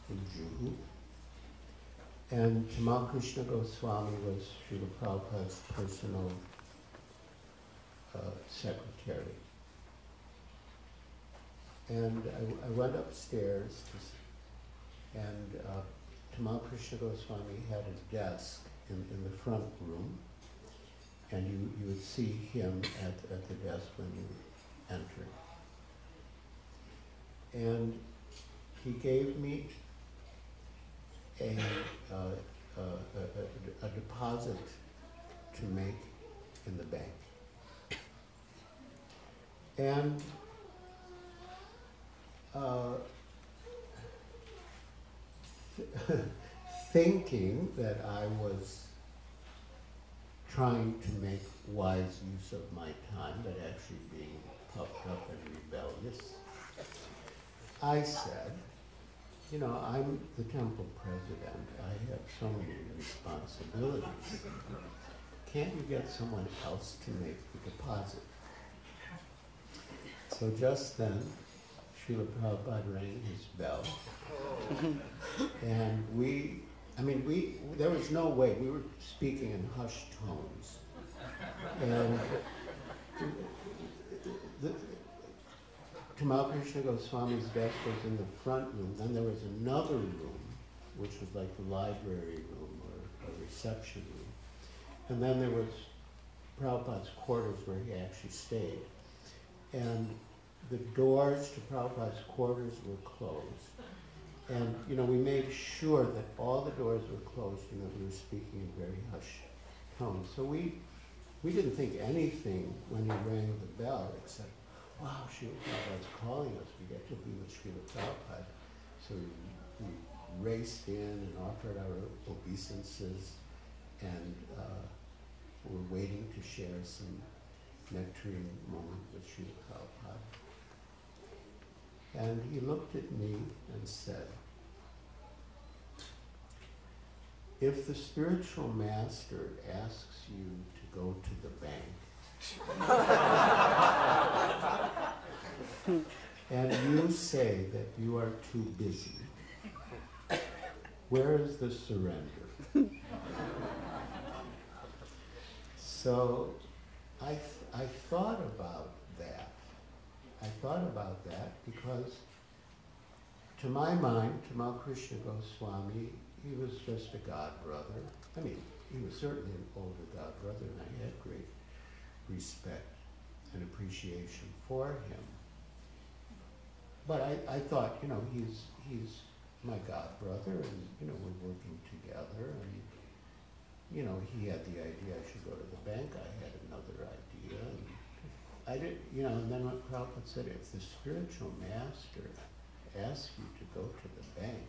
in Juhu. And Tamal Krishna Goswami was Srila Prabhupada's personal secretary. And I went upstairs, and Tamal Krishna Goswami had a desk in the front room, and you would see him at the desk when you entered. And he gave me a deposit to make in the bank. And thinking that I was trying to make wise use of my time, but actually being puffed up and rebellious, I said, you know, I'm the temple president. I have so many responsibilities. Can't you get someone else to make the deposit? So just then, Srila Prabhupada rang his bell. And there was no way, we were speaking in hushed tones. And Tamal Krishna Goswami's desk was in the front room. Then there was another room, which was like the library room or a reception room. And then there was Prabhupada's quarters where he actually stayed. And the doors to Prabhupada's quarters were closed. And, you know, we made sure that all the doors were closed and that we were speaking in very hushed tones. So we didn't think anything when he rang the bell except, wow, Srila Prabhupada's calling us. We get to be with Srila Prabhupada. So we raced in and offered our obeisances, and we're waiting to share some nectarine moment with Srila Prabhupada. And he looked at me and said, if the spiritual master asks you to go to the bank, and you say that you are too busy, where is the surrender? So I thought about that. I thought about that because, to my mind, Tamal Krishna Goswami, he was just a god brother. I mean, he was certainly an older god brother, and I had great respect and appreciation for him. But I thought, you know, he's my god brother, and, you know, we're working together, and, you know, he had the idea I should go to the bank. I had another idea, and I did, you know, and then what Prabhupada said, if the spiritual master asks you to go to the bank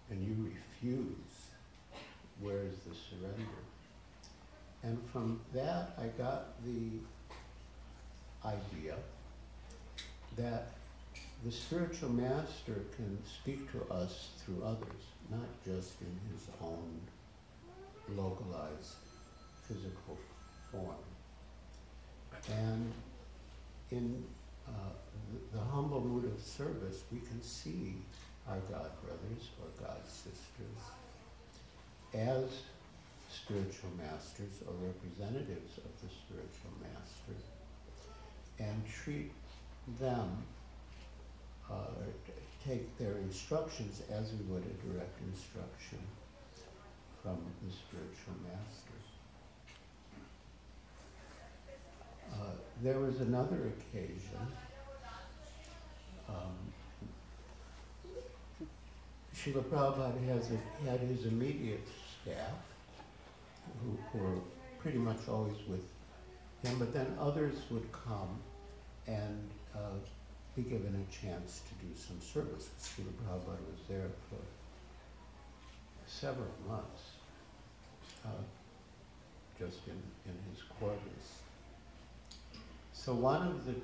and you refuse, where is the surrender? And from that, I got the idea that the spiritual master can speak to us through others, not just in his own localized physical form. And in the humble mood of service, we can see our God brothers or God sisters as spiritual masters or representatives of the spiritual master, and treat them, take their instructions as we would a direct instruction from the spiritual master. There was another occasion. Srila Prabhupada had his immediate staff, who were pretty much always with him, but then others would come and be given a chance to do some service. Srila Prabhupada was there for several months, just in his quarters. So one of the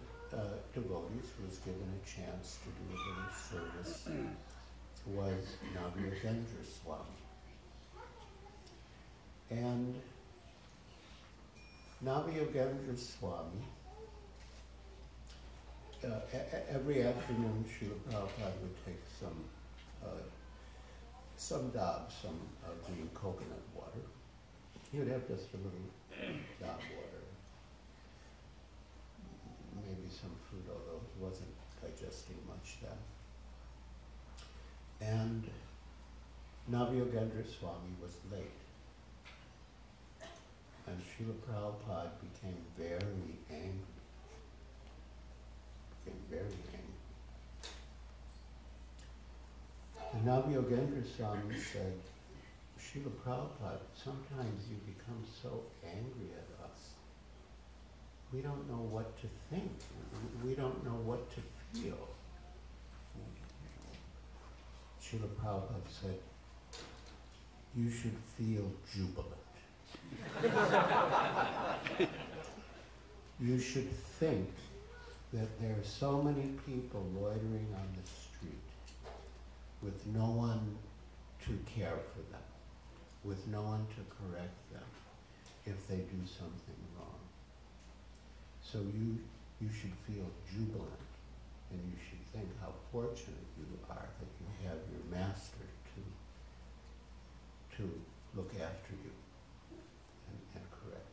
devotees who was given a chance to do a little service was Naviyogendra Swami. And Naviyogendra Swami every afternoon, Srila Prabhupada would take some dab, some green coconut water. He would have just a little dab water, maybe some fruit, although he wasn't digesting much then. And Navyogendra Swami was late. And Srila Prabhupada became very angry. And Navyogendra Swami said, Srila Prabhupada, sometimes you become so angry at us. We don't know what to think. We don't know what to feel. Srila Prabhupada said, you should feel jubilant. You should think that there are so many people loitering on the street with no one to care for them, with no one to correct them if they do something wrong. So you should feel jubilant, and you should think how fortunate you are that you have your master to look after you and correct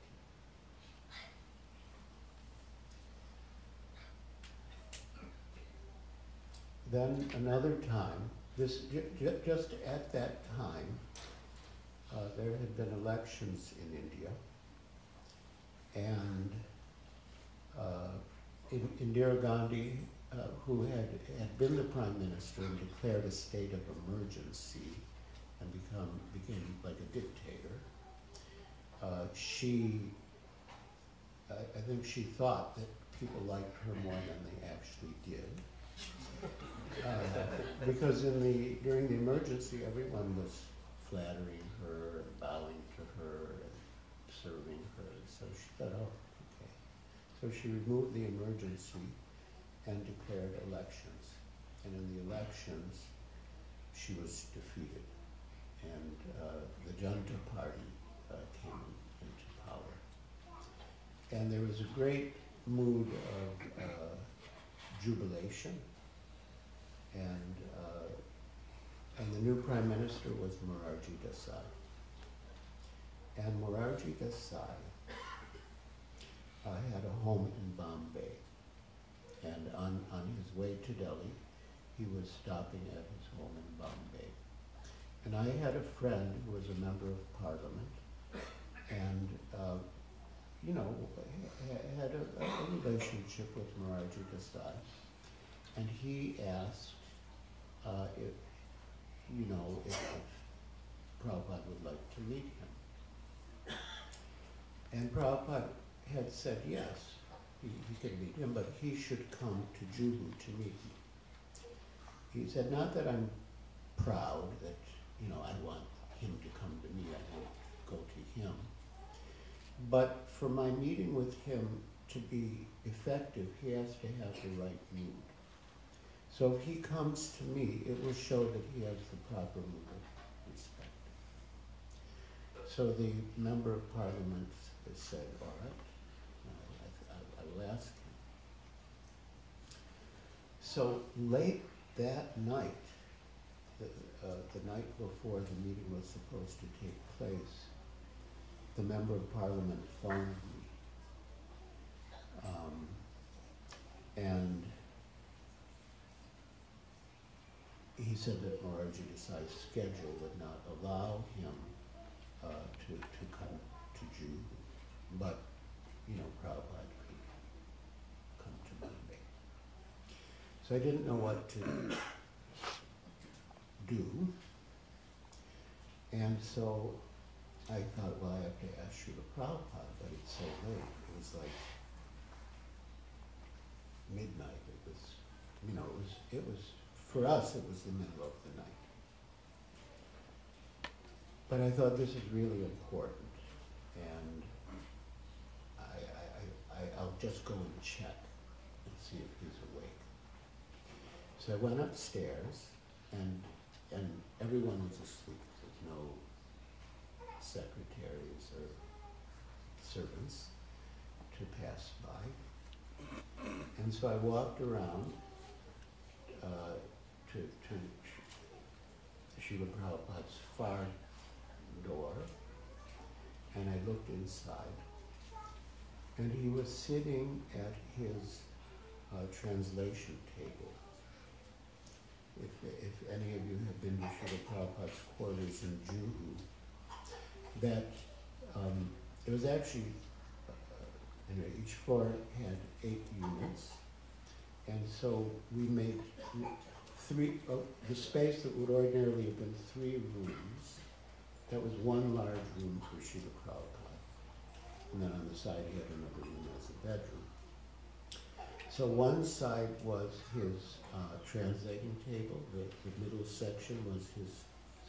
you. Then another time, just at that time, there had been elections in India, and Indira Gandhi, who had been the Prime Minister and declared a state of emergency and became like a dictator, I think she thought that people liked her more than they actually did. Because during the emergency, everyone was flattering her and bowing to her and serving her. So she thought, oh, okay. So she removed the emergency and declared elections. And in the elections, she was defeated. And the Janata Party came into power. And there was a great mood of jubilation. And the new Prime Minister was Morarji Desai. And Morarji Desai had a home in Bombay. And on his way to Delhi, he was stopping at his home in Bombay. And I had a friend who was a member of Parliament, and had a relationship with Morarji Desai. And he asked if Prabhupada would like to meet him. And Prabhupada had said yes, he could meet him, but he should come to Juhu to meet me. He said, not that I'm proud that, I want him to come to me, I won't go to him. But for my meeting with him to be effective, he has to have the right mood. So if he comes to me, it will show that he has the proper mood of respect. So the member of Parliament said, all right, I will ask him. So late that night, the night before the meeting was supposed to take place, the member of Parliament phoned me. And he said that Morarji Desai's schedule would not allow him to come to Juhu, but Prabhupada could come to Bombay. So I didn't know what to do, and so I thought, well, I have to ask Srila Prabhupada, but it's so late. It was like midnight. It was for us, it was the middle of the night. But I thought this is really important, and I'll just go and check and see if he's awake. So I went upstairs, and everyone was asleep. There's no secretaries or servants to pass by. And so I walked around to Srila Prabhupada's far door, and I looked inside, and he was sitting at his translation table. If any of you have been to Srila Prabhupada's quarters in Juhu, that it was actually, anyway, each floor had 8 units, and so we made the space that would ordinarily have been 3 rooms, that was one large room for Srila Prabhupada. And then on the side he had another room as a bedroom. So one side was his translating table, the middle section was his,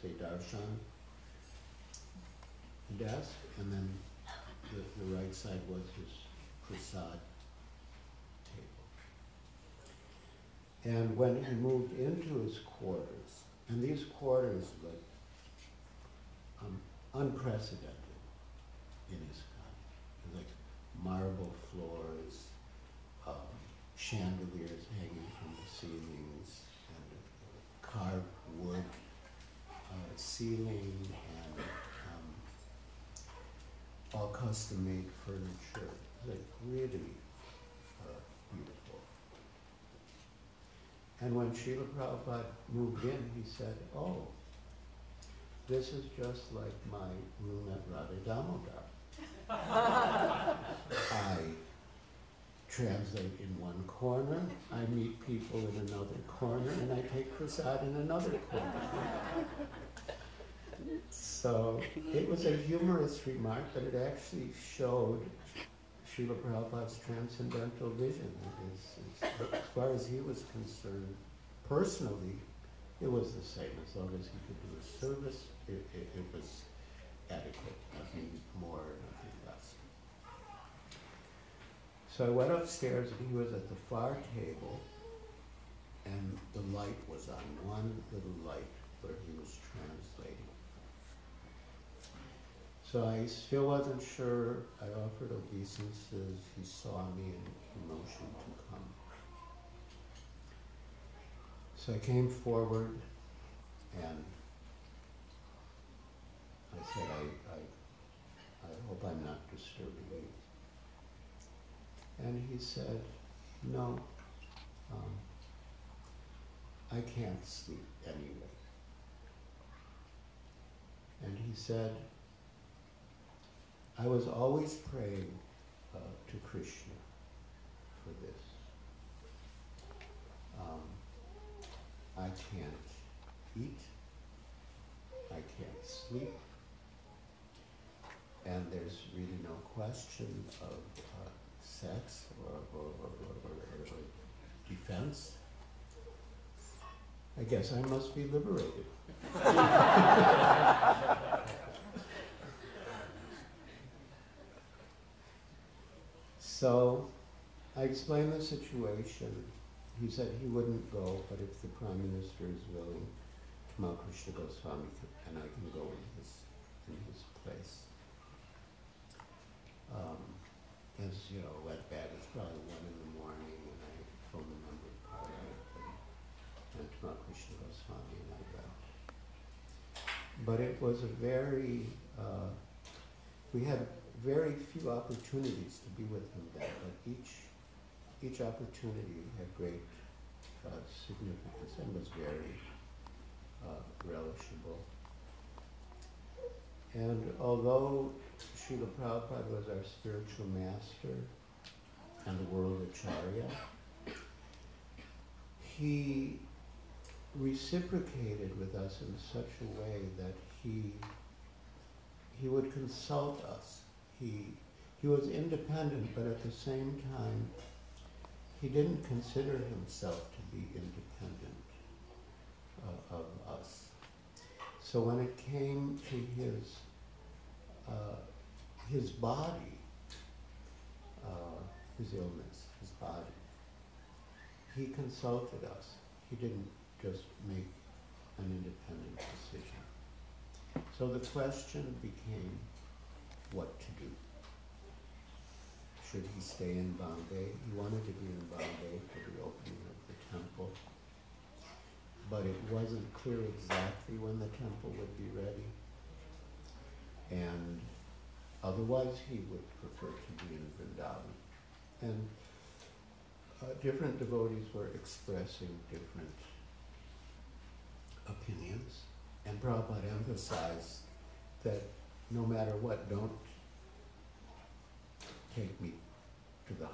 say, darshan desk, and then the right side was his prasad table. And when he moved into his quarters, and these quarters were unprecedented in ISKCON, like marble floors, chandeliers hanging from the ceilings, and carved wood ceiling, and all custom-made furniture. Like really beautiful. And when Srila Prabhupada moved in, he said, "Oh, this is just like my room at Radha Damodar. I translate in one corner, I meet people in another corner, and I take prasad in another corner." So it was a humorous remark, but it actually showed Srila Prabhupada's transcendental vision. As far as he was concerned, personally, it was the same. As long as he could do his service, it was adequate. Nothing more, nothing less. So I went upstairs, and he was at the far table, and the light was on, one little light where he was translating. So I still wasn't sure. I offered obeisances. He saw me and he motioned to come. So I came forward and I said, I hope I'm not disturbing you. And he said, "No, I can't sleep anyway." And he said, "I was always praying to Krishna for this. I can't eat, I can't sleep, and there's really no question of sex or defense. I guess I must be liberated." So I explained the situation. He said he wouldn't go, but if the Prime Minister is willing, Krishna Goswami and I can go in his place. As you know, went back, it's probably 1 a.m, and I phoned the member of Parliament and Krishna Goswami, and I went. But it was a very, we had very few opportunities to be with him then, but each opportunity had great significance and was very relishable. And although Srila Prabhupada was our spiritual master and the world acharya, he reciprocated with us in such a way that he would consult us. He was independent, but at the same time, he didn't consider himself to be independent of us. So when it came to his body, his illness, his body, he consulted us. He didn't just make an independent decision. So the question became what to do. should he stay in Bombay. He wanted to be in Bombay for the opening of the temple, but it wasn't clear exactly when the temple would be ready. And otherwise he would prefer to be in Vrindavan. And different devotees were expressing different opinions. And Prabhupada emphasized that no matter what, don't take me to the